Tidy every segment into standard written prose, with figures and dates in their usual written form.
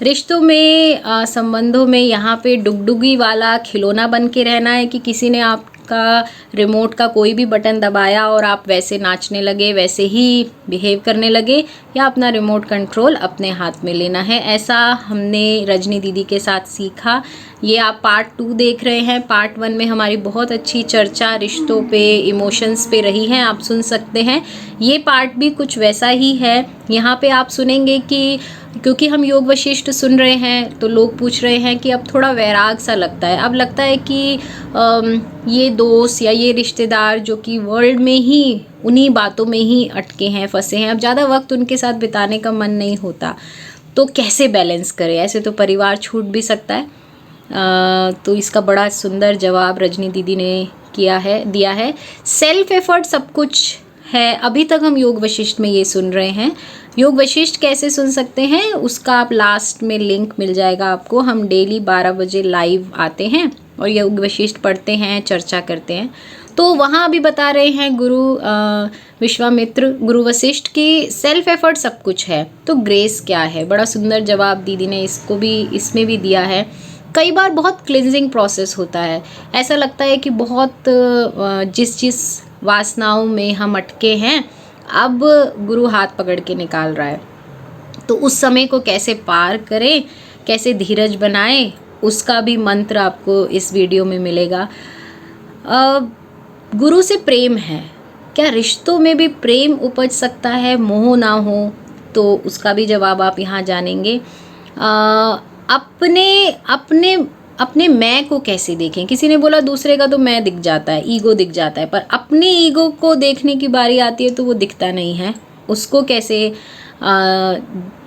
रिश्तों में संबंधों में यहाँ पे डुगडुगी वाला खिलौना बन के रहना है कि किसी ने आपका रिमोट का कोई भी बटन दबाया और आप वैसे नाचने लगे, वैसे ही बिहेव करने लगे, या अपना रिमोट कंट्रोल अपने हाथ में लेना है। ऐसा हमने रजनी दीदी के साथ सीखा। ये आप पार्ट 2 देख रहे हैं। पार्ट 1 में हमारी बहुत अच्छी चर्चा रिश्तों पे, इमोशंस पे रही है, आप सुन सकते हैं। ये पार्ट भी कुछ वैसा ही है। यहाँ पे आप सुनेंगे कि क्योंकि हम योग वशिष्ठ सुन रहे हैं तो लोग पूछ रहे हैं कि अब थोड़ा वैराग सा लगता है। अब लगता है कि ये दोस्त या ये रिश्तेदार जो कि वर्ल्ड में ही उन्हीं बातों में ही अटके हैं, फंसे हैं, अब ज़्यादा वक्त उनके साथ बिताने का मन नहीं होता। तो कैसे बैलेंस करें? ऐसे तो परिवार छूट भी सकता है। तो इसका बड़ा सुंदर जवाब रजनी दीदी ने दिया है। सेल्फ एफर्ट सब कुछ है। अभी तक हम योग वशिष्ठ में ये सुन रहे हैं। योग वशिष्ठ कैसे सुन सकते हैं उसका आप लास्ट में लिंक मिल जाएगा आपको। हम डेली 12 बजे लाइव आते हैं और योग वशिष्ठ पढ़ते हैं, चर्चा करते हैं। तो वहाँ अभी बता रहे हैं गुरु विश्वामित्र, गुरु वशिष्ठ की सेल्फ एफर्ट सब कुछ है, तो ग्रेस क्या है? बड़ा सुंदर जवाब दीदी ने इसमें भी दिया है। कई बार बहुत क्लिनजिंग प्रोसेस होता है। ऐसा लगता है कि बहुत जिस वासनाओं में हम अटके हैं अब गुरु हाथ पकड़ के निकाल रहा है। तो उस समय को कैसे पार करें, कैसे धीरज बनाएं, उसका भी मंत्र आपको इस वीडियो में मिलेगा। गुरु से प्रेम है, क्या रिश्तों में भी प्रेम उपज सकता है, मोह ना हो? तो उसका भी जवाब आप यहाँ जानेंगे। अपने अपने अपने मैं को कैसे देखें? किसी ने बोला दूसरे का तो मैं दिख जाता है, ईगो दिख जाता है, पर अपने ईगो को देखने की बारी आती है तो वो दिखता नहीं है। उसको कैसे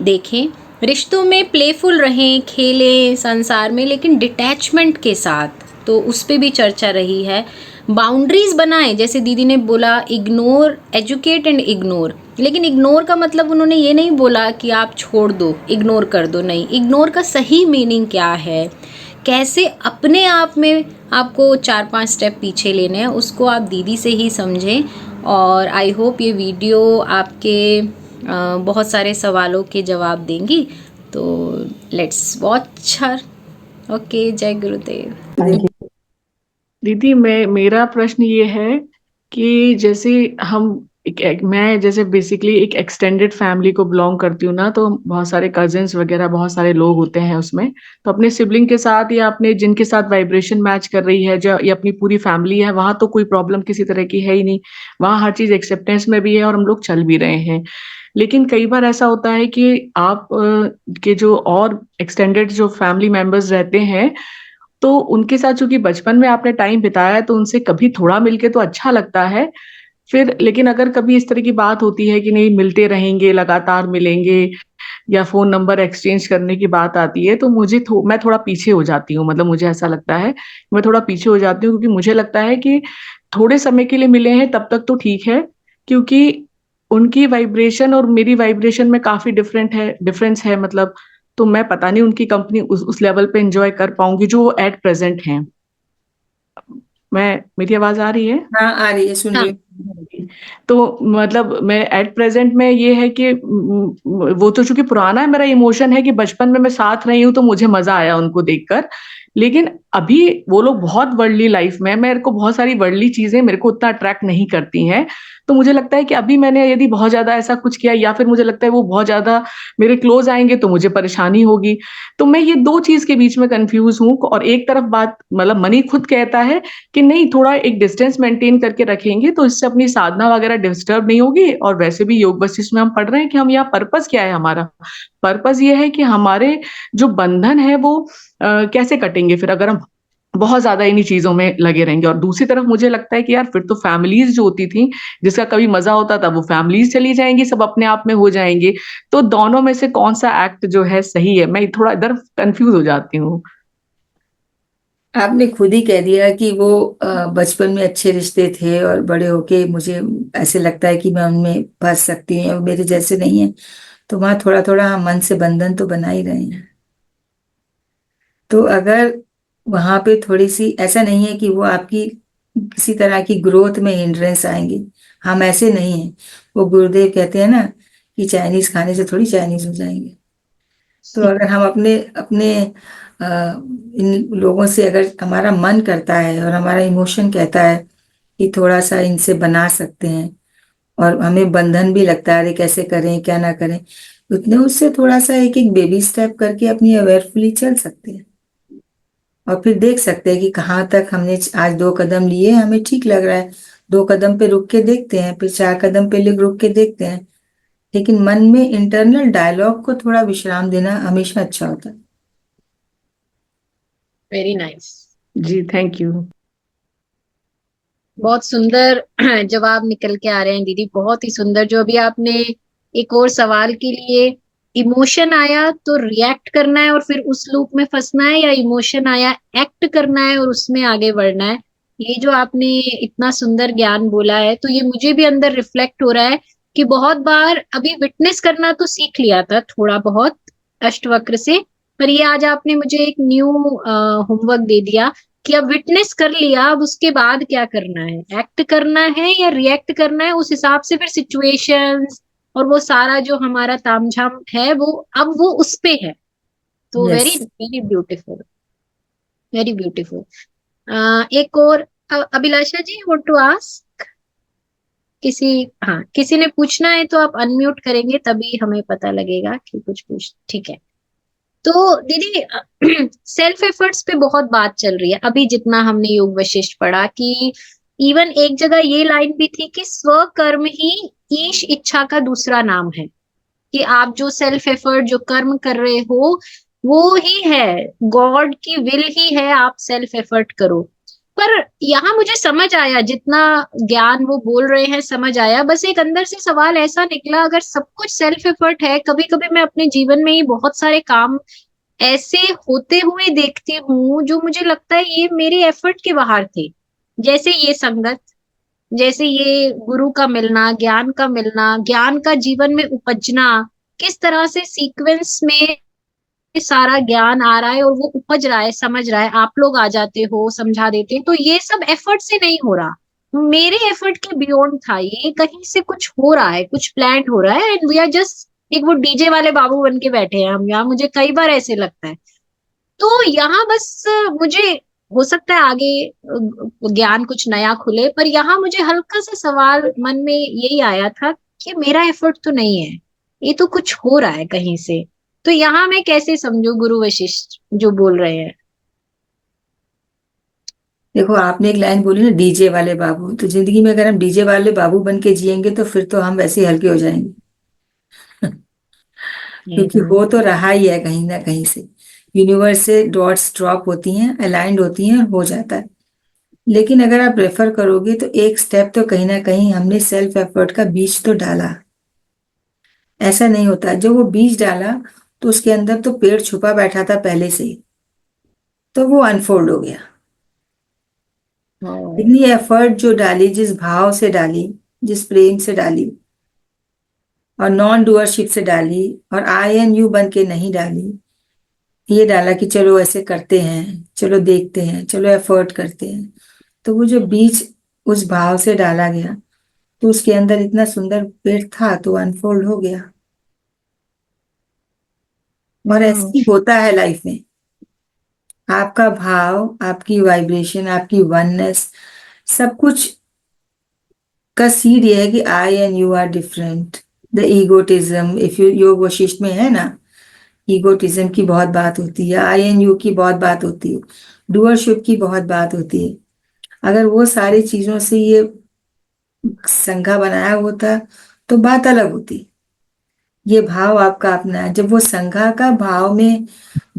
देखें? रिश्तों में प्लेफुल रहें, खेलें संसार में, लेकिन डिटैचमेंट के साथ। तो उस पर भी चर्चा रही है। बाउंड्रीज बनाएं, जैसे दीदी ने बोला इग्नोर, एजुकेट एंड इग्नोर। लेकिन इग्नोर का मतलब उन्होंने ये नहीं बोला कि आप छोड़ दो, इग्नोर कर दो, नहीं। इग्नोर का सही मीनिंग क्या है, कैसे अपने आप में आपको 4-5 स्टेप पीछे लेने हैं, उसको आप दीदी से ही समझें। और आई होप ये वीडियो आपके बहुत सारे सवालों के जवाब देंगी। तो लेट्स वॉच हर। ओके, जय गुरुदेव। दीदी, मेरा प्रश्न ये है कि जैसे मैं जैसे बेसिकली एक एक्सटेंडेड फैमिली को बिलोंग करती हूँ ना, तो बहुत सारे कजिन्स वगैरह बहुत सारे लोग होते हैं उसमें। तो अपने सिबलिंग के साथ या अपने जिनके साथ वाइब्रेशन मैच कर रही है, जो या अपनी पूरी फैमिली है, वहां तो कोई प्रॉब्लम किसी तरह की है ही नहीं। वहां हर चीज एक्सेप्टेंस में भी है और हम लोग चल भी रहे हैं। लेकिन कई बार ऐसा होता है कि आप के जो और एक्सटेंडेड जो फैमिली मेंबर्स रहते हैं, तो उनके साथ चूंकि बचपन में आपने टाइम बिताया है तो उनसे कभी थोड़ा मिलके तो अच्छा लगता है। फिर लेकिन अगर कभी इस तरह की बात होती है कि नहीं मिलते रहेंगे, लगातार मिलेंगे, या फोन नंबर एक्सचेंज करने की बात आती है, तो मैं थोड़ा पीछे हो जाती हूँ। मतलब मुझे ऐसा लगता है, मैं थोड़ा पीछे हो जाती हूँ, क्योंकि मुझे लगता है कि थोड़े समय के लिए मिले हैं तब तक तो ठीक है, क्योंकि उनकी वाइब्रेशन और मेरी वाइब्रेशन में काफी डिफरेंस है। मतलब तो मैं पता नहीं उनकी कंपनी उस लेवल पे एंजॉय कर पाऊंगी जो एट प्रेजेंट है। मेरी आवाज आ रही है? हाँ, आ रही है, सुन हाँ। रही हूँ। तो मतलब मैं एट प्रेजेंट में ये है कि वो तो चूंकि पुराना है, मेरा इमोशन है कि बचपन में मैं साथ रही हूँ तो मुझे मजा आया उनको देखकर। लेकिन अभी वो लोग बहुत वर्ल्डली लाइफ में है, मेरे को बहुत सारी वर्ल्डली चीजें मेरे को उतना अट्रैक्ट नहीं करती हैं। तो मुझे लगता है कि अभी मैंने यदि बहुत ज्यादा ऐसा कुछ किया, या फिर मुझे लगता है वो बहुत ज्यादा मेरे क्लोज आएंगे तो मुझे परेशानी होगी। तो मैं ये दो चीज के बीच में कंफ्यूज हूँ। और एक तरफ बात मतलब मनी खुद कहता है कि नहीं, थोड़ा एक डिस्टेंस मेंटेन करके रखेंगे तो इससे अपनी साधना वगैरह डिस्टर्ब नहीं होगी। और वैसे भी योग वशिष्ठ में हम पढ़ रहे हैं कि हम यहाँ पर्पस क्या है, हमारा पर्पस ये है कि हमारे जो बंधन है वो कैसे कटेंगे फिर अगर हम बहुत ज्यादा इन्हीं चीजों में लगे रहेंगे। और दूसरी तरफ मुझे लगता है कि यार फिर तो फैमिलीज जो होती थी, जिसका कभी मजा होता था, वो फैमिलीज चली जाएंगी, सब अपने आप में हो जाएंगे। तो दोनों में से कौन सा एक्ट जो है सही है, मैं थोड़ा इधर कंफ्यूज हो जाती हूँ। आपने खुद ही कह दिया कि वो बचपन में अच्छे रिश्ते थे और बड़े होके मुझे ऐसे लगता है कि मैं उनमें फंस सकती हूँ, मेरे जैसे नहीं है। तो वहाँ थोड़ा थोड़ा हम मन से बंधन तो बना ही रहे हैं। तो अगर वहां पे थोड़ी सी, ऐसा नहीं है कि वो आपकी किसी तरह की ग्रोथ में हिंड्रेंस आएंगे, हम ऐसे नहीं हैं। वो गुरुदेव कहते हैं ना कि चाइनीज खाने से थोड़ी चाइनीज हो जाएंगे। तो अगर हम अपने अपने इन लोगों से अगर हमारा मन करता है और हमारा इमोशन कहता है कि थोड़ा सा इनसे बना सकते हैं, और हमें बंधन भी लगता है अरे कैसे करें क्या ना करें, उतने उससे थोड़ा सा एक एक बेबी स्टेप करके अपनी अवेयरफुली चल सकते हैं। और फिर देख सकते हैं कि कहाँ तक हमने आज 2 कदम लिए, हमें ठीक लग रहा है, 2 कदम पे रुक के देखते हैं, फिर 4 कदम पे रुक के देखते हैं। लेकिन मन में इंटरनल डायलॉग को थोड़ा विश्राम देना हमेशा अच्छा होता है। Very nice. जी थैंक यू। बहुत सुंदर जवाब निकल के आ रहे हैं दीदी, बहुत ही सुंदर। जो अभी आपने एक और सवाल के लिए, इमोशन आया तो रिएक्ट करना है और फिर उस लूप में फंसना है, या इमोशन आया एक्ट करना है और उसमें आगे बढ़ना है, ये जो आपने इतना सुंदर ज्ञान बोला है, तो ये मुझे भी अंदर रिफ्लेक्ट हो रहा है कि बहुत बार अभी विटनेस करना तो सीख लिया था थोड़ा बहुत अष्टवक्र से, पर ये आज आपने मुझे एक न्यू होमवर्क दे दिया कि अब विटनेस कर लिया, अब उसके बाद क्या करना है, एक्ट करना है या रिएक्ट करना है, उस हिसाब से फिर सिचुएशंस और वो सारा जो हमारा तामझाम है वो अब वो उस पे है। तो yes. Very very beautiful, very beautiful. एक और अभिलाषा जी वांट टू आस्क किसी, हाँ किसी ने पूछना है तो आप अनम्यूट करेंगे तभी हमें पता लगेगा कि कुछ पूछ, ठीक है। तो दीदी सेल्फ एफर्ट्स पे बहुत बात चल रही है अभी, जितना हमने योग वशिष्ठ पढ़ा कि इवन एक जगह ये लाइन भी थी कि स्वकर्म ही ईश इच्छा का दूसरा नाम है, कि आप जो सेल्फ एफर्ट जो कर्म कर रहे हो वो ही है, गॉड की विल ही है आप सेल्फ एफर्ट करो। पर यहाँ मुझे समझ आया, जितना ज्ञान वो बोल रहे हैं समझ आया, बस एक अंदर से सवाल ऐसा निकला, अगर सब कुछ सेल्फ एफर्ट है, कभी कभी मैं अपने जीवन में ही बहुत सारे काम ऐसे होते हुए देखती हूँ जो मुझे लगता है ये मेरे एफर्ट के बाहर थे, जैसे ये संगत, जैसे ये गुरु का मिलना, ज्ञान का मिलना, ज्ञान का जीवन में उपजना, किस तरह से सीक्वेंस में सारा ज्ञान आ रहा है और वो उपज रहा है, समझ रहा है, आप लोग आ जाते हो समझा देते हैं, तो ये सब एफर्ट से नहीं हो रहा, मेरे एफर्ट के बियॉन्ड था, ये कहीं से कुछ हो रहा है, कुछ प्लान हो रहा है, एंड वी आर जस्ट एक वो डीजे वाले बाबू बन के बैठे हैं हम यहाँ, मुझे कई बार ऐसे लगता है। तो यहाँ बस मुझे हो सकता है आगे ज्ञान कुछ नया खुले, पर यहाँ मुझे हल्का सा सवाल मन में यही आया था कि मेरा एफर्ट तो नहीं है, ये तो कुछ हो रहा है कहीं से, तो यहाँ मैं कैसे समझू गुरु वशिष्ठ जो बोल रहे हैं। देखो, आपने एक लाइन बोली ना, डीजे वाले बाबू, तो जिंदगी में अगर हम डीजे वाले बाबू बन के जिएंगे तो फिर तो हम वैसे ही हल्के हो जाएंगे। क्योंकि हो तो रहा ही है कहीं ना कहीं से, यूनिवर्स से डॉट्स ड्रॉप होती हैं, अलाइंड होती हैं, हो जाता है। लेकिन अगर आप रेफर करोगे तो एक स्टेप तो कहीं ना कहीं हमने सेल्फ एफर्ट का बीज तो डाला। ऐसा नहीं होता, जब वो बीज डाला तो उसके अंदर तो पेड़ छुपा बैठा था पहले से ही, तो वो अनफोल्ड हो गया। हाँ। इतनी एफर्ट जो डाली, जिस भाव से डाली, जिस प्रेम से डाली, और नॉन डूअरशिप से डाली, और आई एन यू बन के नहीं डाली, ये डाला कि चलो ऐसे करते हैं, चलो देखते हैं, चलो एफर्ट करते हैं, तो वो जो बीज उस भाव से डाला गया तो उसके अंदर इतना सुंदर पेड़ था, तो अनफोल्ड हो गया। और ऐसे हम्म। ही होता है लाइफ में। आपका भाव, आपकी वाइब्रेशन, आपकी वननेस, सब कुछ का सीड ये है कि I and you are different. The egotism, if you Yoga Vasistha में है ना, ईगोटिज्म की बहुत बात होती है, आई एंड यू की बहुत बात होती है, डूअरशिप की बहुत बात होती है। अगर वो सारी चीजों से ये संघा बनाया होता तो बात अलग होती। ये भाव आपका अपना है, जब वो संघा का भाव में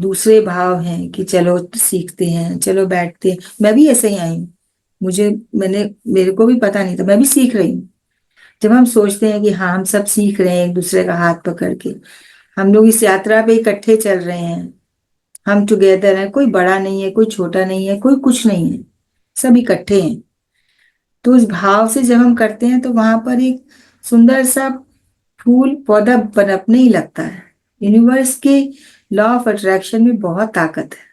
दूसरे भाव हैं कि चलो सीखते हैं, चलो बैठते हैं। मैं भी ऐसे ही आई हूँ, मेरे को भी पता नहीं था, मैं भी सीख रही हूँ। जब हम सोचते हैं कि हाँ हम सब सीख रहे हैं एक दूसरे का हाथ पकड़ के, हम लोग इस यात्रा पे इकट्ठे चल रहे हैं, हम टुगेदर हैं, कोई बड़ा नहीं है, कोई छोटा नहीं है, कोई कुछ नहीं है, सब इकट्ठे हैं। तो उस भाव से जब हम करते हैं तो वहां पर एक सुंदर सा फूल पौधा पनपने ही लगता है। यूनिवर्स के लॉ ऑफ अट्रैक्शन में बहुत ताकत है।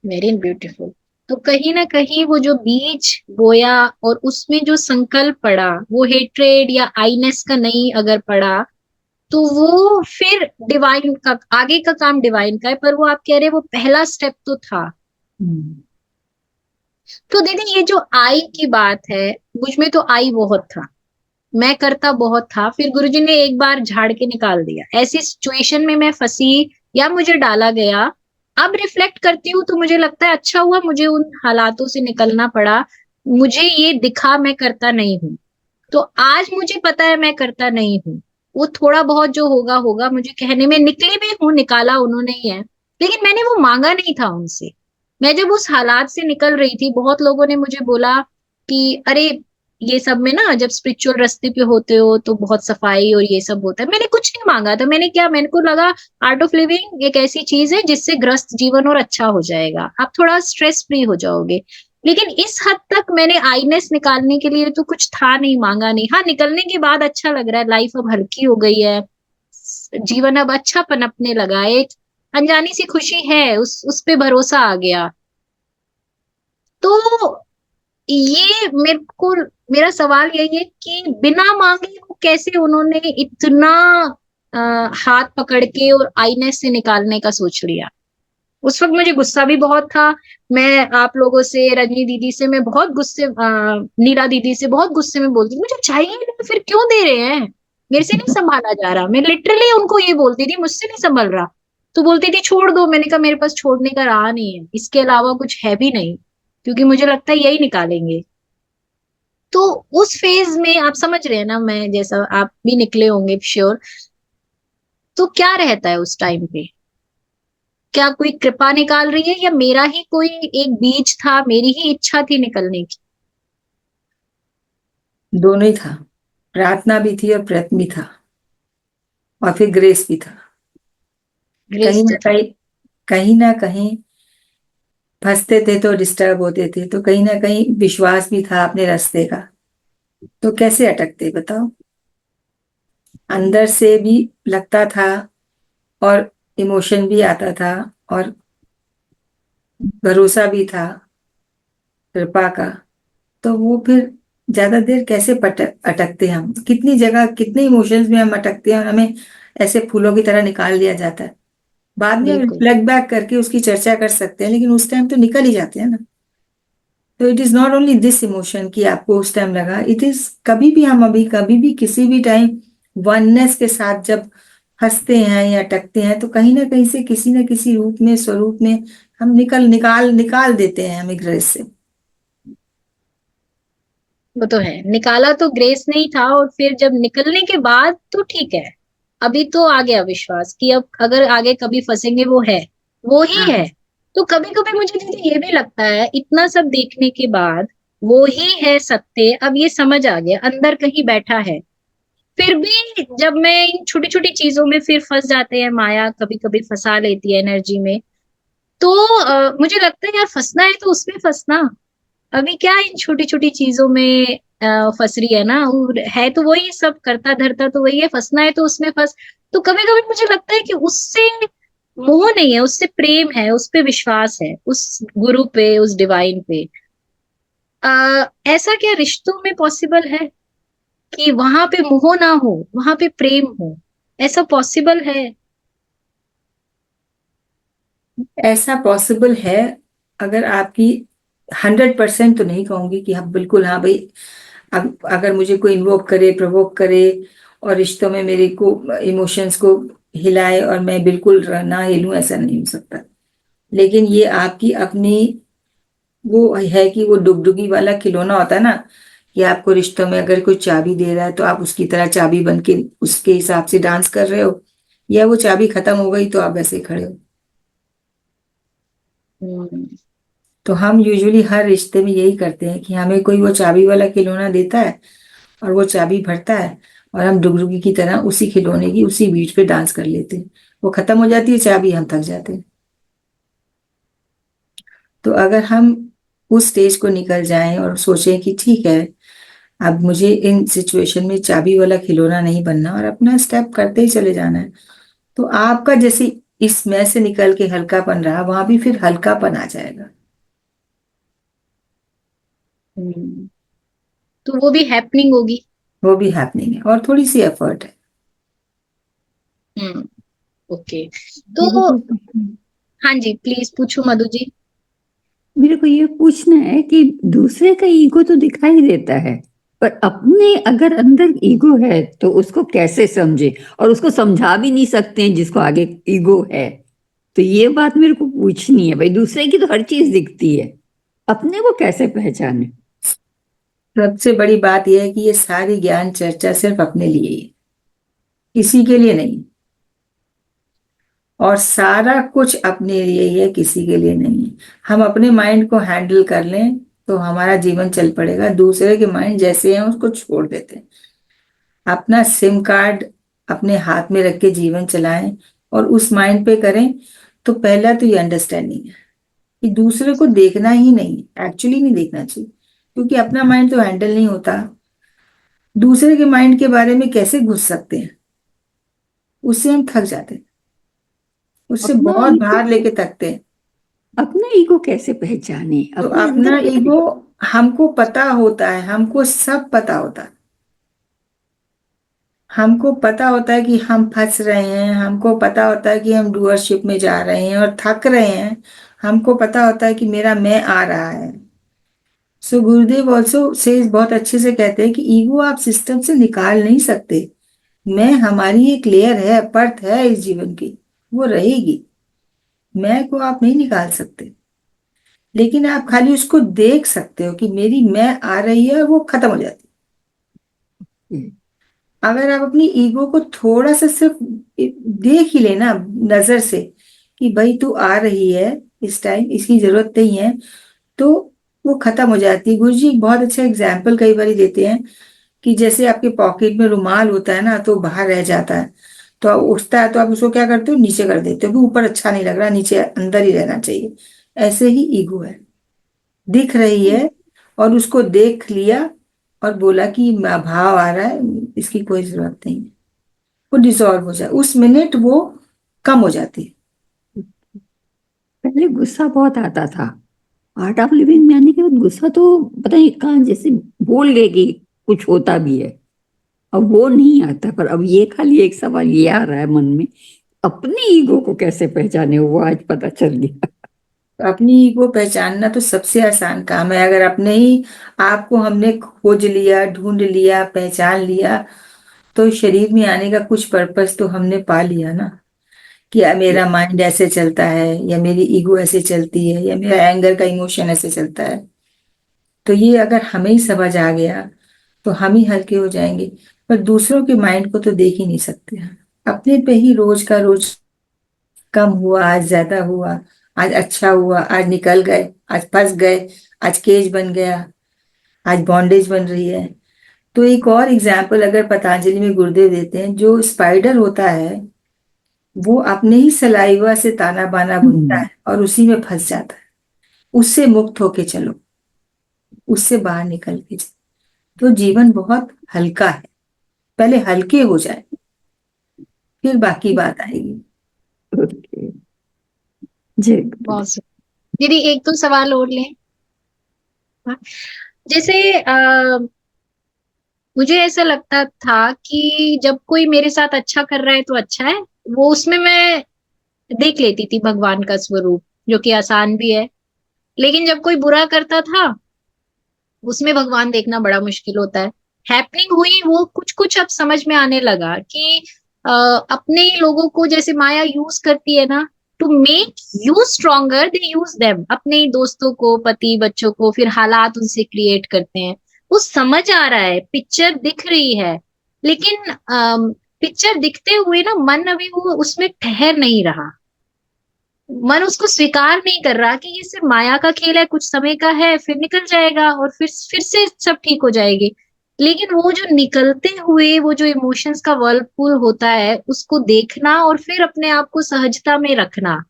Very beautiful. तो कहीं ना कहीं वो जो बीज बोया और उसमें जो संकल्प पड़ा, वो हेट्रेड या आईनेस का नहीं अगर पड़ा, तो वो फिर डिवाइन का, आगे का काम डिवाइन का है, पर वो आप कह रहे हैं वो पहला स्टेप तो था। हम्म। तो दीदी ये जो आई की बात है, मुझ में तो आई बहुत था, मैं करता बहुत था, फिर गुरुजी ने एक बार झाड़ के निकाल दिया। ऐसी सिचुएशन में मैं फंसी या मुझे डाला गया, अब रिफ्लेक्ट करती हूँ तो मुझे लगता है अच्छा हुआ मुझे उन हालातों से निकलना पड़ा, मुझे ये दिखा मैं करता नहीं हूँ। तो आज मुझे पता है मैं करता नहीं हूँ। वो थोड़ा बहुत जो होगा होगा, मुझे कहने में निकली भी हूँ, निकाला उन्होंने ही है, लेकिन मैंने वो मांगा नहीं था उनसे। मैं जब उस हालात से निकल रही थी, बहुत लोगों ने मुझे बोला कि अरे ये सब में ना जब स्पिरिचुअल रास्ते पे होते हो तो बहुत सफाई और ये सब होता है। मैंने कुछ नहीं मांगा था, मैंने क्या, मेरे को लगा आर्ट ऑफ लिविंग एक ऐसी चीज है जिससे ग्रस्त जीवन और अच्छा हो जाएगा, आप थोड़ा स्ट्रेस फ्री हो जाओगे। लेकिन इस हद तक मैंने आईनेस निकालने के लिए तो कुछ था नहीं, मांगा नहीं। हाँ, निकलने के बाद अच्छा लग रहा है, लाइफ अब हल्की हो गई है, जीवन अब अच्छा पनपने लगा है, एक अनजानी सी खुशी है, उस पे भरोसा आ गया। तो ये मेरे को, मेरा सवाल यही है कि बिना मांगे वो कैसे उन्होंने इतना हाथ पकड़ के और आईने से निकालने का सोच लिया। उस वक्त मुझे गुस्सा भी बहुत था। मैं आप लोगों से, रजनी दीदी से मैं बहुत गुस्से, नीला दीदी से बहुत गुस्से में बोलती थी मुझे चाहिए नहीं, फिर क्यों दे रहे हैं, मेरे से नहीं संभाला जा रहा। मैं लिटरली उनको ये बोलती थी मुझसे नहीं संभल रहा। तो बोलती थी छोड़ दो, मैंने कहा मेरे पास छोड़ने का राह नहीं है, इसके अलावा कुछ है भी नहीं, क्योंकि मुझे लगता है यही निकालेंगे। तो उस फेज में आप समझ रहे हैं ना, मैं जैसा आप भी निकले होंगे श्योर। तो क्या रहता है उस टाइम पे, क्या कोई कृपा निकाल रही है या मेरा ही कोई एक बीज था, मेरी ही इच्छा थी निकलने की? दोनों ही था, प्रार्थना भी थी और प्रयत्न भी था, और फिर ग्रेस भी था। कहीं ग्रेस ना तो था। कहीं, कहीं ना कहीं फंसते थे तो डिस्टर्ब होते थे, तो कहीं ना कहीं विश्वास भी था अपने रास्ते का, तो कैसे अटकते बताओ। अंदर से भी लगता था, और इमोशन भी आता था, और भरोसा भी था कृपा का। तो वो फिर ज्यादा देर कैसे अटकते हम, कितनी जगह कितने इमोशंस में हम अटकते हैं, और हमें ऐसे फूलों की तरह निकाल लिया जाता है। बाद में हम बिल्कुल। रिफ्लेक्ट बैक करके उसकी चर्चा कर सकते हैं, लेकिन उस टाइम तो निकल ही जाते हैं ना। तो it is not only this emotion कि आपको उस टाइम लगा, इट इज कभी भी हम अभी कभी भी किसी भी टाइम वननेस के साथ जब हंसते हैं या अटकते हैं, तो कहीं ना कहीं से किसी न किसी रूप में, स्वरूप में हम निकाल निकाल देते हैं हमें ग्रह से। वो तो है, निकाला तो ग्रेस नहीं था, और फिर जब निकलने के बाद तो ठीक है, अभी तो आ गया विश्वास कि अब अगर आगे कभी फंसेंगे वो है, वो ही हाँ। है। तो कभी कभी मुझे दीदी ये भी लगता है, इतना सब देखने के बाद वो ही है सत्य, अब ये समझ आ गया, अंदर कहीं बैठा है। फिर भी जब मैं इन छोटी छोटी चीजों में फिर फंस जाते हैं, माया कभी कभी फंसा लेती है एनर्जी में, तो मुझे लगता है यार फंसना है तो उसमें फंसना, अभी क्या इन छोटी छोटी चीजों में फंस रही है ना, और है तो वही सब, करता धरता तो वही है, फंसना है तो उसमें फंस। तो कभी कभी मुझे लगता है कि उससे मोह नहीं है, उससे प्रेम है, उस पे विश्वास है, उस गुरु पे, उस डिवाइन पे। ऐसा क्या रिश्तों में पॉसिबल है कि वहां पे मोह ना हो, वहां पे प्रेम हो? ऐसा पॉसिबल है? ऐसा पॉसिबल है, अगर आपकी 100% तो नहीं कहूंगी कि हाँ बिल्कुल हाँ भाई, अब अगर मुझे कोई इन्वोक करे, प्रोवोक करे, और रिश्तों में मेरे को इमोशंस को हिलाए और मैं बिल्कुल ना हिलूं, ऐसा नहीं हो सकता। लेकिन ये आपकी अपनी वो है कि वो डुगडुगी वाला खिलौना होता है ना, कि आपको रिश्तों में अगर कोई चाबी दे रहा है तो आप उसकी तरह चाबी बन के उसके हिसाब से डांस कर रहे हो, या वो चाबी खत्म हो गई तो आप वैसे ही खड़े हो। हम्म। तो हम यूजुअली हर रिश्ते में यही करते हैं कि हमें कोई वो चाबी वाला खिलौना देता है, और वो चाबी भरता है, और हम डुगडुगी की तरह उसी खिलौने की उसी बीट पे डांस कर लेते हैं। वो खत्म हो जाती है चाबी, हम थक जाते हैं। तो अगर हम उस स्टेज को निकल जाएं और सोचें कि ठीक है, अब मुझे इन सिचुएशन में चाबी वाला खिलौना नहीं बनना, और अपना स्टेप करते ही चले जाना है, तो आपका जैसे इस मैं से निकल के हल्कापन रहा, वहां भी फिर हल्कापन आ जाएगा। हम्म। तो वो भी हैपनिंग होगी। वो भी हैपनिंग है, और थोड़ी सी एफर्ट है। हम्म। ओके। मेरे तो को हाँ जी, प्लीज पूछो मधु जी। मेरे को ये पूछना है कि दूसरे का ईगो तो दिखाई देता है, पर अपने अगर अंदर ईगो है तो उसको कैसे समझे, और उसको समझा भी नहीं सकते हैं जिसको आगे ईगो है। तो ये बात मेरे को पूछनी है भाई, दूसरे की तो हर चीज दिखती है, अपने को कैसे पहचाने। सबसे बड़ी बात यह है कि ये सारी ज्ञान चर्चा सिर्फ अपने लिए ही है, किसी के लिए नहीं। और सारा कुछ अपने लिए ही है, किसी के लिए नहीं है। हम अपने माइंड को हैंडल कर लें तो हमारा जीवन चल पड़ेगा। दूसरे के माइंड जैसे हैं उसको छोड़ देते हैं। अपना सिम कार्ड अपने हाथ में रख के जीवन चलाएं और उस माइंड पे करें। तो पहला तो ये अंडरस्टैंडिंग है कि दूसरे को देखना ही नहीं, एक्चुअली नहीं देखना चाहिए, क्योंकि अपना माइंड तो हैंडल नहीं होता। दूसरे के माइंड के बारे में कैसे घुस सकते हैं, उससे हम थक जाते हैं, उससे अपना बहुत ईगो, बाहर लेके थकते हैं। अपना ईगो कैसे पहचाने, तो अपने अंदर अपना क्या ईगो है? हमको पता होता है, हमको सब पता होता है। हमको पता होता है कि हम फंस रहे हैं, हमको पता होता है कि हम डूअरशिप में जा रहे हैं और थक रहे हैं। हमको पता होता है कि मेरा मैं आ रहा है। सो गुरुदेव ऑल्सो से बहुत अच्छे से कहते हैं कि ईगो आप सिस्टम से निकाल नहीं सकते। मैं हमारी एक लेयर है, परत है इस जीवन की, वो रहेगी। मैं को आप नहीं निकाल सकते, लेकिन आप खाली उसको देख सकते हो कि मेरी मैं आ रही है और वो खत्म हो जाती हम्म, है। अगर आप अपनी ईगो को थोड़ा सा सिर्फ देख ही लेना नजर से कि भाई तू आ रही है, इस टाइम इसकी जरूरत नहीं है, तो वो खत्म हो जाती है। गुरु जी एक बहुत अच्छा एग्जाम्पल कई बार देते हैं कि जैसे आपके पॉकेट में रुमाल होता है ना, तो बाहर रह जाता है, तो आप उठता है तो आप उसको क्या करते हो, नीचे कर देते हो कि ऊपर अच्छा नहीं लग रहा, नीचे अंदर ही रहना चाहिए। ऐसे ही ईगो है, दिख रही है और उसको देख लिया और बोला कि भाव आ रहा है, इसकी कोई जरूरत नहीं है। वो डिसॉल्व हो जाए, उस मिनट वो कम हो जाती है। पहले गुस्सा बहुत आता था, आर्ट ऑफ लिविंग में आने के बाद गुस्सा तो पता नहीं कहाँ जैसे भूल गए कि कुछ होता भी है, अब वो नहीं आता। पर अब ये खाली एक सवाल ये आ रहा है मन में, अपने ईगो को कैसे पहचाने, वो आज पता चल गया। तो अपनी ईगो पहचानना तो सबसे आसान काम है। अगर अपने ही आपको हमने खोज लिया, ढूंढ लिया, पहचान लिया, तो शरीर में आने का कुछ पर्पस तो हमने पा लिया ना, कि मेरा माइंड ऐसे चलता है, या मेरी ईगो ऐसे चलती है, या मेरा एंगर का इमोशन ऐसे चलता है। तो ये अगर हमें ही समझ आ गया तो हम ही हल्के हो जाएंगे। पर दूसरों के माइंड को तो देख ही नहीं सकते हैं। अपने पे ही रोज का रोज कम हुआ, आज ज्यादा हुआ, आज अच्छा हुआ, आज निकल गए, आज फंस गए, आज केज बन गया, आज बॉन्डेज बन रही है। तो एक और एग्जाम्पल अगर पतंजलि में गुरुदेव देते हैं, जो स्पाइडर होता है वो अपने ही सलाइवा से ताना बाना बुनता हम्म, है और उसी में फंस जाता है। उससे मुक्त होके चलो, उससे बाहर निकल के चलो, तो जीवन बहुत हल्का है। पहले हल्के हो जाए, फिर बाकी बात आएगी। ओके, जय गुरुदेव। बहुत सही। दीदी एक तो सवाल और लें। हाँ। जैसे मुझे ऐसा लगता था कि जब कोई मेरे साथ अच्छा कर रहा है तो अच्छा है, वो उसमें मैं देख लेती थी भगवान का स्वरूप, जो कि आसान भी है। लेकिन जब कोई बुरा करता था, उसमें भगवान देखना बड़ा मुश्किल होता है। हैपनिंग हुई वो कुछ कुछ अब समझ में आने लगा कि अपने ही लोगों को जैसे माया यूज करती है ना, to make you stronger they use them. अपने ही दोस्तों को, पति बच्चों को, फिर हालात उनसे क्रिएट करते हैं। वो समझ आ रहा है, पिक्चर दिख रही है, लेकिन पिक्चर दिखते हुए ना मन अभी वो उसमें ठहर नहीं रहा। मन उसको स्वीकार नहीं कर रहा कि ये सिर्फ माया का खेल है, कुछ समय का है, फिर निकल जाएगा और फिर से सब ठीक हो जाएगी। लेकिन वो जो निकलते हुए वो जो इमोशंस का वर्लपूल होता है, उसको देखना और फिर अपने आप को सहजता में रखना,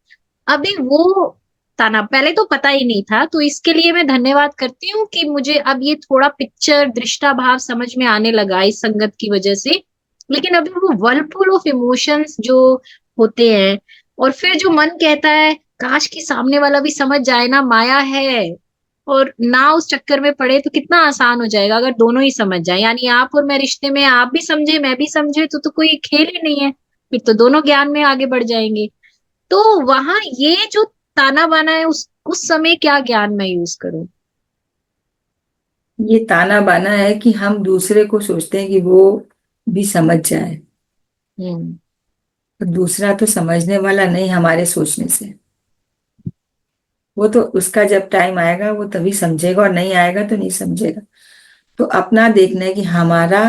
अभी वो ताना पहले तो पता ही नहीं था। तो इसके लिए मैं धन्यवाद करती हूँ कि मुझे अब ये थोड़ा पिक्चर दृष्टा भाव समझ में आने लगा इस संगत की वजह से। लेकिन अभी वो वर्लपूल ऑफ इमोशंस जो होते हैं, और फिर जो मन कहता है काश कि सामने वाला भी समझ जाए ना माया है, और ना उस चक्कर में पड़े, तो कितना आसान हो जाएगा अगर दोनों ही समझ जाए। यानी आप और मैं रिश्ते में, आप भी समझे मैं भी समझे, तो कोई खेल ही नहीं है। फिर तो दोनों ज्ञान में आगे बढ़ जाएंगे। तो वहां ये जो ताना बाना है, उस समय क्या ज्ञान मैं यूज करूं? ये ताना बाना है कि हम दूसरे को सोचते हैं कि वो भी समझ जाए, हम्म। और दूसरा तो समझने वाला नहीं हमारे सोचने से। वो तो उसका जब टाइम आएगा वो तभी समझेगा, और नहीं आएगा तो नहीं समझेगा। तो अपना देखना है कि हमारा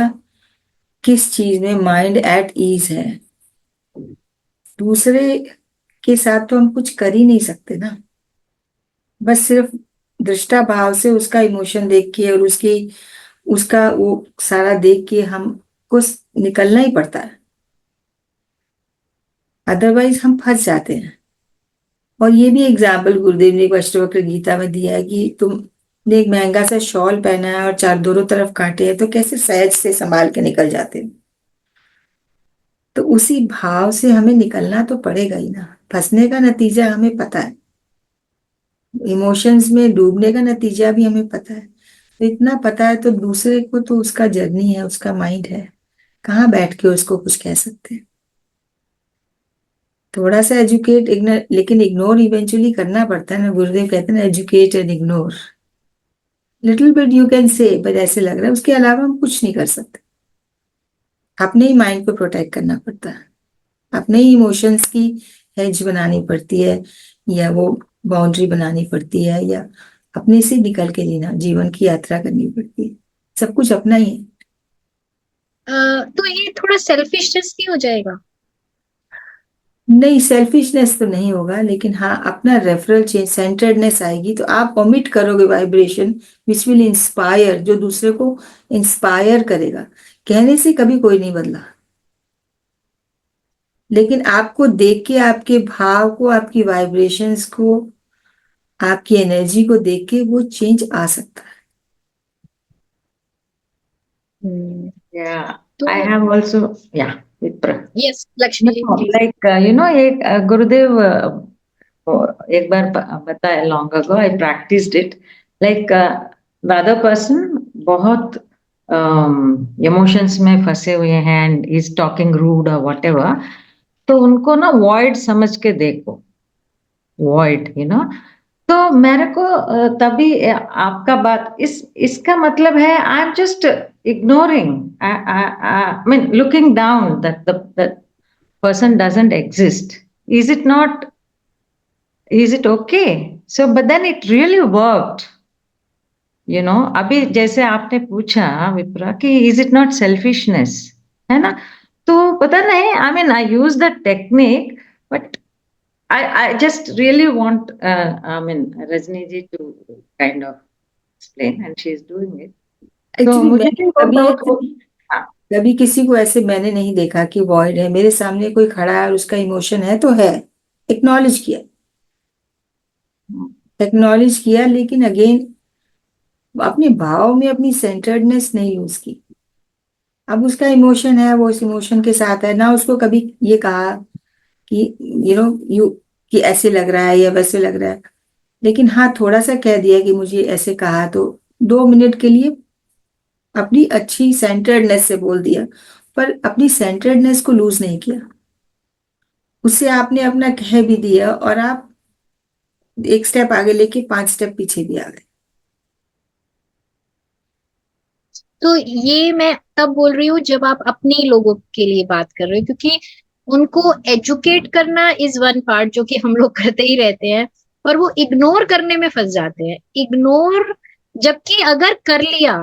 किस चीज में माइंड एट ईज है। दूसरे के साथ तो हम कुछ कर ही नहीं सकते ना, बस सिर्फ दृष्टा भाव से उसका इमोशन देख के और उसका वो सारा देख के हमको निकलना ही पड़ता है, अदरवाइज हम फंस जाते हैं। और ये भी एग्जाम्पल गुरुदेव ने एक अष्टवक्र गीता में दिया है कि तुमने एक महंगा सा शॉल पहना है और चार दोनों तरफ कांटे हैं, तो कैसे सहज से संभाल के निकल जाते हैं। तो उसी भाव से हमें निकलना तो पड़ेगा ही ना। फंसने का नतीजा हमें पता है, इमोशंस में डूबने का नतीजा भी हमें पता है। तो इतना पता है तो दूसरे को तो उसका जर्नी है, उसका माइंड है, कहाँ बैठ के उसको कुछ कह सकते हैं। थोड़ा सा एजुकेट लेकिन इग्नोर इवेंचुअली करना पड़ता है ना। गुरुदेव कहते हैं ना, educate and ignore, little bit you can say, but ऐसे लग रहा है उसके अलावा हम कुछ नहीं कर सकते। अपने ही माइंड को प्रोटेक्ट करना पड़ता है, अपने ही इमोशंस की हेज बनानी पड़ती है, या वो बाउंड्री बनानी पड़ती है, या अपने से निकल के लेना, जीवन की यात्रा करनी पड़ती है। सब कुछ अपना ही है। तो ये थोड़ा सेल्फिशनेस नहीं हो जाएगा? नहीं, सेल्फिशनेस तो नहीं होगा, लेकिन हाँ अपना रेफरल चेंज, सेंटर्डनेस आएगी। तो आप ओमिट करोगे वाइब्रेशन विच विल इंस्पायर, जो दूसरे को इंस्पायर करेगा। कहने से कभी कोई नहीं बदला, लेकिन आपको देख के, आपके भाव को, आपकी वाइब्रेशंस को, आपकी एनर्जी को देख के वो चेंज आ सकता है। हम्म। Yeah, तो I have also, yeah, Vipra. Yes, Lakshmi ji No, please. like, एक Gurudev, एक बार बताया long ago, I practiced it. Like, the other person बहुत emotions में फंसे हुए हैं and is talking rude or whatever, तो उनको ना void समझ के देखो, void, तो मेरे को तभी आपका बात इसका मतलब है I am just ignoring, I mean looking down that the person doesn't exist. Is it not? Is it okay? So, but then it really worked. अभी जैसे आपने पूछा विप्रा कि is it not selfishness, है ना? तो पता नहीं, I mean, I use the technique, but I just really want, I mean, Rajni ji to kind of explain, and she is doing it. तो एक्चुअली मुझे मैंने भी वो बहुत, हाँ, कभी किसी को ऐसे मैंने नहीं देखा कि वॉइड है। मेरे सामने कोई खड़ा है और उसका इमोशन है तो है, एक्नॉलेज किया, एक्नॉलेज किया, लेकिन अगेन अपने भाव में अपनी सेंटर्डनेस नहीं यूज की। अब उसका इमोशन है, वो उस इमोशन के साथ है ना। उसको कभी ये कहा कि यू कि ऐसे लग रहा है या वैसे लग रहा है, लेकिन हाँ थोड़ा सा कह दिया कि मुझे ऐसे कहा, तो 2 मिनट के लिए अपनी अच्छी सेंटर्डनेस से बोल दिया, पर अपनी सेंटर्डनेस को लूज नहीं किया। उससे आपने अपना कह भी दिया और आप एक स्टेप आगे लेके 5 स्टेप पीछे भी आ गए। तो ये मैं तब बोल रही हूँ जब आप अपने लोगों के लिए बात कर रहे हो, क्योंकि उनको एजुकेट करना इज वन पार्ट जो कि हम लोग करते ही रहते हैं, पर वो इग्नोर करने में फंस जाते हैं। इग्नोर, जबकि अगर कर लिया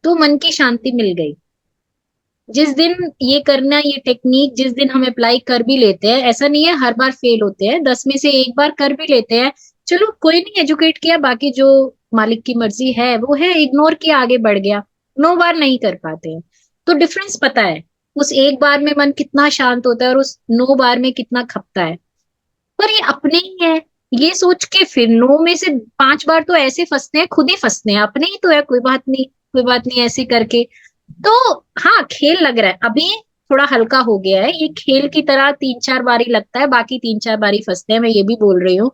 तो मन की शांति मिल गई। जिस दिन ये करना, ये टेक्निक जिस दिन हम अप्लाई कर भी लेते हैं, ऐसा नहीं है हर बार फेल होते हैं, 10 में से एक बार कर भी लेते हैं, चलो कोई नहीं, एजुकेट किया, बाकी जो मालिक की मर्जी है वो है, इग्नोर किया, आगे बढ़ गया। 9 बार नहीं कर पाते हैं तो डिफरेंस पता है, उस एक बार में मन कितना शांत होता है और उस 9 बार में कितना खपता है। पर ये अपने ही है, ये सोच के फिर 9 में से 5 बार तो ऐसे फंसते हैं, खुद ही फंसते हैं, अपने ही तो है, कोई बात नहीं, कोई बात नहीं, ऐसे करके। तो हाँ, खेल लग रहा है अभी, थोड़ा हल्का हो गया है, ये खेल की तरह 3-4 बारी लगता है, बाकी 3-4 बारी फंसते हैं, मैं ये भी बोल रही हूँ।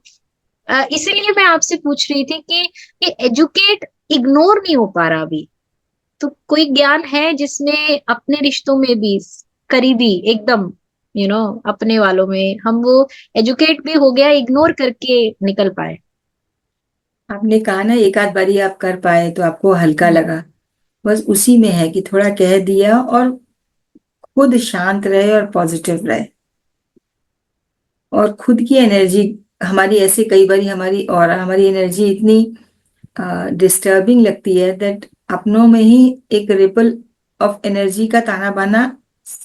इसीलिए मैं आपसे पूछ रही थी कि ये एजुकेट इग्नोर नहीं हो पा रहा अभी। तो कोई ज्ञान है जिसमें अपने रिश्तों में भी करीबी एकदम अपने वालों में हम वो एजुकेट भी हो गया, इग्नोर करके निकल पाए। आपने कहा ना एक आध बारी आप कर पाए तो आपको हल्का लगा, बस उसी में है कि थोड़ा कह दिया और खुद शांत रहे और पॉजिटिव रहे और खुद की एनर्जी। हमारी ऐसे कई बारी हमारी एनर्जी इतनी डिस्टर्बिंग लगती है दैट अपनों में ही एक रिपल ऑफ एनर्जी का ताना बाना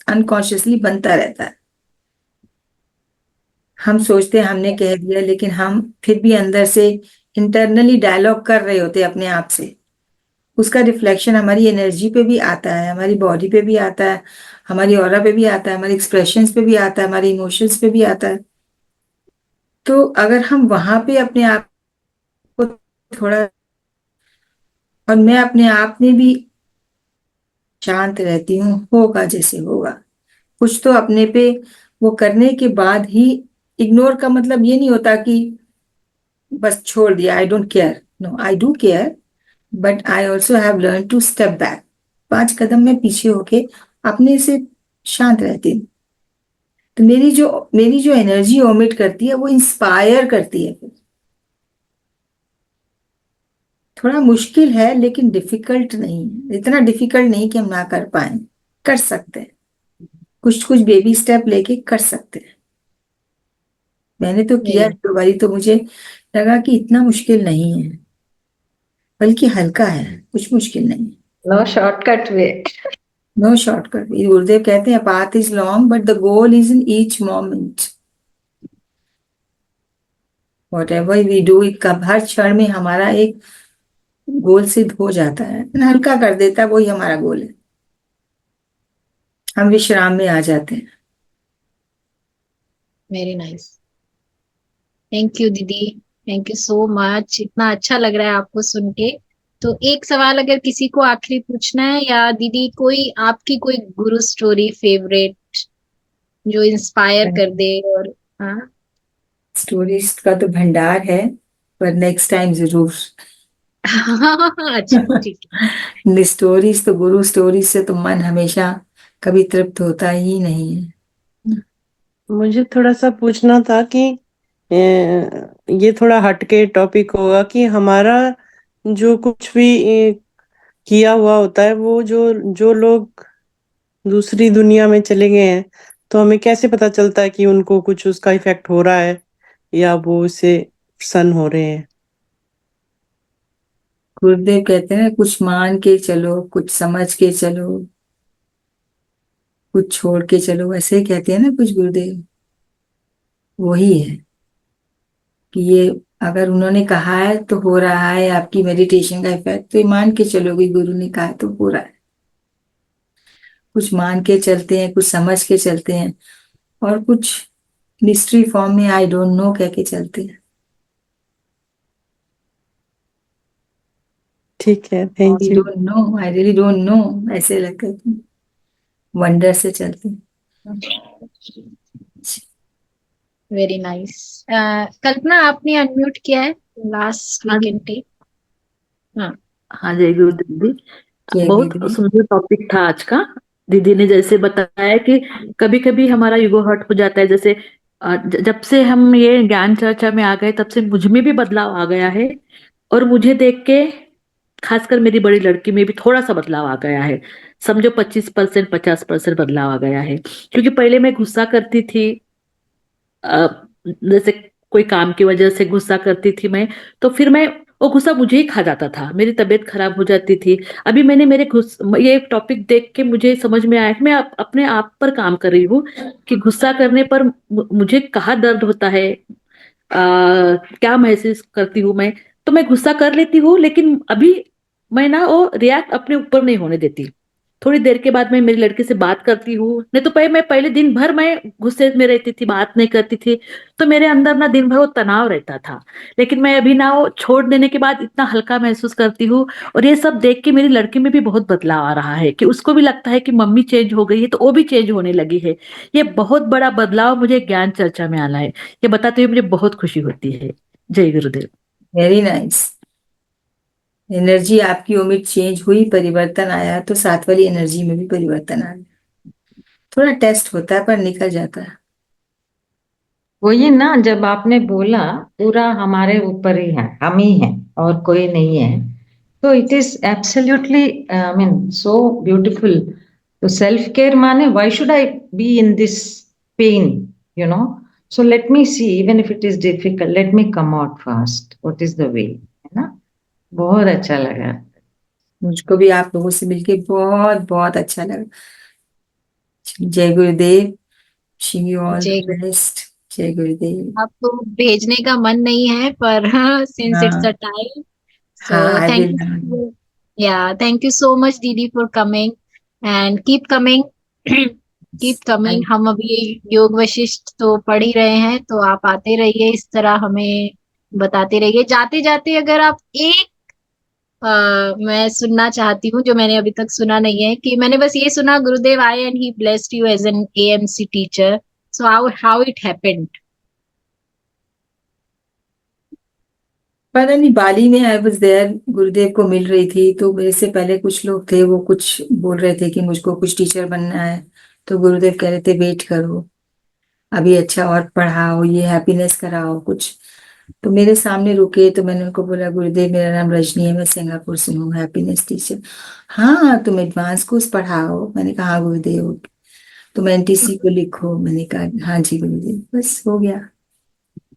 अनकॉन्शियसली बनता रहता है। हम सोचते हैं हमने कह दिया, लेकिन हम फिर भी अंदर से इंटरनली डायलॉग कर रहे होते हैं अपने आप से। उसका रिफ्लेक्शन हमारी एनर्जी पे भी आता है, हमारी बॉडी पे भी आता है, हमारी ऑरा पे भी आता है, हमारे एक्सप्रेशंस पे भी आता है, हमारे इमोशंस पे भी आता है। तो अगर हम वहां पे अपने आप को थोड़ा, और मैं अपने आप में भी शांत रहती हूँ, होगा जैसे होगा। कुछ तो अपने पे वो करने के बाद ही, इग्नोर का मतलब ये नहीं होता कि बस छोड़ दिया, I don't care. No, I do care, but I also have learn to step back. 5 कदम में पीछे होके अपने से शांत रहती हूँ। तो मेरी जो एनर्जी ओमिट करती है वो इंस्पायर करती है। थोड़ा मुश्किल है लेकिन डिफिकल्ट नहीं है, इतना डिफिकल्ट नहीं कि हम ना कर पाए, कर सकते हैं। कुछ कुछ बेबी स्टेप लेके कर सकते हैं। मैंने तो किया वेरी 2 बारी, तो मुझे लगा कि इतना मुश्किल नहीं है, बल्कि हल्का है, कुछ मुश्किल नहीं है। No shortcut way. No shortcut. Gurudev कहते हैं path is long but the goal is in each moment. Whatever we do, हर क्षण में हमारा एक गोल सिद्ध हो जाता है, हल्का कर देता है, वही हमारा गोल है। हम विश्राम में आ जाते हैं। Very nice. थैंक यू दीदी, थैंक यू सो मच। इतना अच्छा लग रहा है आपको सुन के। तो एक सवाल अगर किसी को आखिरी पूछना है, या दीदी कोई आपकी कोई गुरु स्टोरी फेवरेट जो इंस्पायर कर दे, और हाँ। स्टोरीज का तो भंडार है, पर नेक्स्ट टाइम जरूर। अच्छा ठीक है। स्टोरीज तो, गुरु स्टोरीज से तो मन हमेशा कभी तृप्त होता ही नहीं है। मुझे थोड़ा सा पूछना था कि ये थोड़ा हटके टॉपिक होगा कि हमारा जो कुछ भी किया हुआ होता है, वो जो जो लोग दूसरी दुनिया में चले गए हैं, तो हमें कैसे पता चलता है कि उनको कुछ उसका इफेक्ट हो रहा है या वो उससे प्रसन्न हो रहे हैं? गुरुदेव कहते हैं कुछ मान के चलो, कुछ समझ के चलो, कुछ छोड़ के चलो, ऐसे ही कहते हैं ना कुछ गुरुदेव। वही है कि ये अगर उन्होंने कहा है तो हो रहा है, आपकी मेडिटेशन का इफेक्ट, तो ये मान के चलोगे गुरु ने कहा है तो हो रहा है। कुछ मान के चलते हैं, कुछ समझ के चलते हैं, और कुछ मिस्ट्री फॉर्म में आई डोंट नो कह के चलते हैं। ठीक है, thank I you. Don't know, I really don't know, ऐसे लगता है वंडर से चलते हैं। Very nice. कल्पना आपने अनम्यूट किया है, लास्ट वी हाँ कैन टेक। हाँ। हाँ, जय गुरु दीदी। जय बहुत गुरुदेव। सुंदर टॉपिक था आज का। दीदी ने जैसे बताया कि कभी कभी हमारा ईगो हर्ट हो जाता है, जैसे जब से हम ये ज्ञान चर्चा में आ गए तब से मुझ में भी बदलाव आ गया है, और मुझे देख के खासकर मेरी बड़ी लड़की में भी थोड़ा सा बदलाव आ गया है। समझो 25% 50% बदलाव आ गया है, क्योंकि पहले मैं गुस्सा करती थी, अ, जैसे कोई काम की वजह से गुस्सा करती थी मैं, तो फिर मैं वो गुस्सा मुझे ही खा जाता था, मेरी तबीयत खराब हो जाती थी। अभी मैंने ये टॉपिक देख के मुझे समझ में आया कि मैं अपने आप पर काम कर रही हूँ कि गुस्सा करने पर मुझे कहाँ दर्द होता है, क्या महसूस करती हूँ मैं। तो मैं गुस्सा कर लेती हूँ, लेकिन अभी मैं ना वो रिएक्ट अपने ऊपर नहीं होने देती। थोड़ी देर के बाद मैं मेरी लड़की से बात करती हूँ, नहीं तो पहले दिन भर मैं गुस्से में रहती थी, बात नहीं करती थी, तो मेरे अंदर ना दिन भर वो तनाव रहता था। लेकिन मैं अभी ना वो छोड़ देने के बाद इतना हल्का महसूस करती हूँ। और ये सब देख के मेरी लड़की में भी बहुत बदलाव आ रहा है कि उसको भी लगता है कि मम्मी चेंज हो गई है, तो वो भी चेंज होने लगी है। ये बहुत बड़ा बदलाव मुझे ज्ञान चर्चा में आना है, ये बताते हुए मुझे बहुत खुशी होती है। जय गुरुदेव। Very nice. एनर्जी आपकी उम्मीद चेंज हुई, परिवर्तन आया, तो साथ वाली एनर्जी में भी परिवर्तन आया। थोड़ा टेस्ट होता है पर निकल जाता है। वही ना, जब आपने बोला पूरा हमारे ऊपर ही है, हम ही हैं और कोई नहीं है, तो it is absolutely I mean so beautiful. तो सेल्फ केयर माने why should I be in this pain, you know, so let me see even if it is difficult, let me come out fast, what is the way, है ना। बहुत अच्छा लगा। मुझको भी आप लोगों से मिलके बहुत बहुत अच्छा लगा। जय गुरुदेव। विशिंग यू ऑल जय द बेस्ट। जय गुरुदेव। आपको भेजने का मन नहीं है पर हाँ, सिंस इट्स हाँ अ टाइम, हाँ, so I thank will. you. Yeah, thank you so much, Didi, for coming and keep coming. Keep coming. हम अभी योग वशिष्ठ तो पढ़ ही रहे हैं, तो आप आते रहिए, इस तरह हमें बताते रहिए। जाते जाते अगर आप एक मैं सुनना चाहती हूँ जो मैंने अभी तक सुना नहीं है, कि मैंने बस ये सुना गुरुदेव आए and he blessed you as an AMC teacher, so how it happened. पता नहीं, बाली में आई वाज देयर, गुरुदेव को मिल रही थी, तो मेरे से पहले कुछ लोग थे, वो कुछ बोल रहे थे कि मुझको कुछ टीचर बनना है। तो गुरुदेव कह रहे थे वेट करो, अभी अच्छा और पढ़ाओ, ये हैप्पीनेस कराओ कुछ। तो मेरे सामने रुके, तो मैंने उनको बोला गुरुदेव मेरा नाम रजनी है, मैं सिंगापुर से हूँ, हैप्पीनेस टीचर। हाँ तुम एडवांस कोर्स पढ़ाओ। मैंने कहा हाँ गुरुदेव। तो मैं NTC को लिखो, मैंने कहा हाँ जी गुरुदेव, बस हो गया।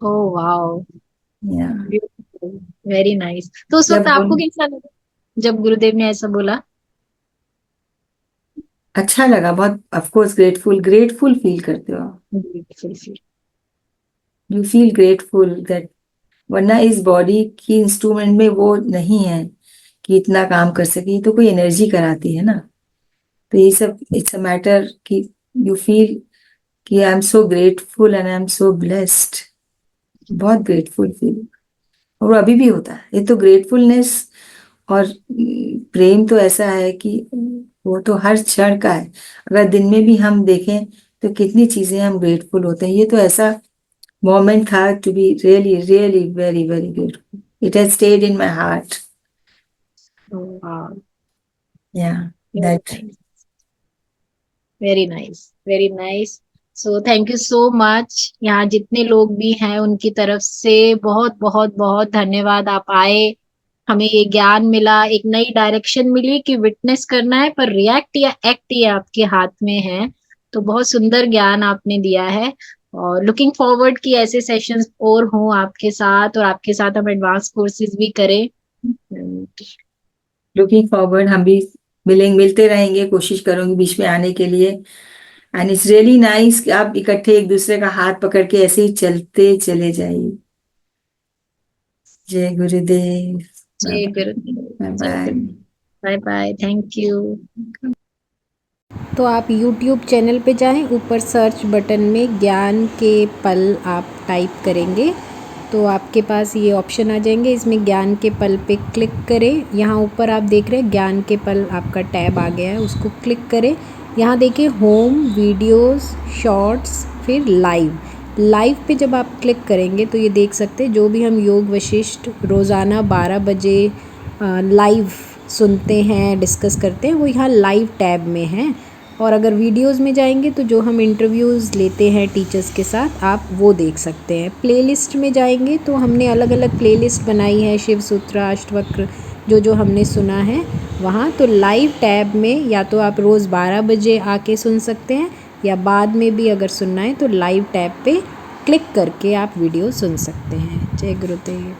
ओह वाओ, या ब्यूटीफुल, वेरी नाइस। तो उस वक्त जब आपको बोल कैसा लगा जब गुरुदेव ने ऐसा बोला? अच्छा लगा बहुत, of course grateful, grateful feel करते हो आप। Beautiful. You feel grateful that, वरना इस बॉडी की इंस्ट्रूमेंट में वो नहीं है कि इतना काम कर सके, ये तो कोई एनर्जी कराती है ना। तो ये सब इट्स अ मैटर कि यू फील कि I am so grateful and I am so blessed. बहुत ग्रेटफुल फील, और अभी भी होता है ये तो ग्रेटफुलनेस। और प्रेम तो ऐसा है कि वो तो हर क्षण का है। अगर दिन में भी हम देखें तो कितनी चीजें हम ग्रेटफुल होते हैं। ये तो ऐसा मोमेंट था to be really really very very grateful. It has stayed in my heart. Wow, yeah very that. Nice, very nice, very nice. So thank you so much. यहाँ जितने लोग भी हैं उनकी तरफ से बहुत बहुत बहुत धन्यवाद। आप आए, हमें ये ज्ञान मिला, एक नई डायरेक्शन मिली कि विटनेस करना है पर रिएक्ट या एक्ट ये आपके हाथ में है। तो बहुत सुंदर ज्ञान आपने दिया है, और लुकिंग फॉरवर्ड कि ऐसे सेशंस और हों आपके साथ, और आपके साथ हम एडवांस कोर्सेज भी करें। लुकिंग फॉरवर्ड, हम भी मिलते रहेंगे, कोशिश करूंगी बीच में आने के लिए। एंड इट्स रियली नाइस कि आप इकट्ठे एक दूसरे का हाथ पकड़ के ऐसे ही चलते चले जाइए। जय गुरुदेव। बाय जय गुरुदेव। बाय। जय bye. Gurudev. Bye bye, thank you. तो आप YouTube चैनल पे जाएं, ऊपर सर्च बटन में ज्ञान के पल आप टाइप करेंगे तो आपके पास ये ऑप्शन आ जाएंगे। इसमें ज्ञान के पल पे क्लिक करें। यहाँ ऊपर आप देख रहे हैं ज्ञान के पल आपका टैब आ गया है, उसको क्लिक करें। यहाँ देखिए होम, वीडियोस, शॉर्ट्स, फिर लाइव पे जब आप क्लिक करेंगे तो ये देख सकते हैं जो भी हम योग वशिष्ठ रोज़ाना 12 बजे लाइव सुनते हैं, डिस्कस करते हैं, वो यहाँ लाइव टैब में है। और अगर वीडियोस में जाएंगे तो जो हम इंटरव्यूज़ लेते हैं टीचर्स के साथ, आप वो देख सकते हैं। प्लेलिस्ट में जाएंगे तो हमने अलग अलग प्लेलिस्ट बनाई है, शिव सूत्र, अष्टवक्र, जो हमने सुना है वहाँ। तो लाइव टैब में या तो आप रोज़ 12 बजे आके सुन सकते हैं, या बाद में भी अगर सुनना है तो लाइव टैब पे क्लिक करके आप वीडियो सुन सकते हैं। जय गुरुदेव।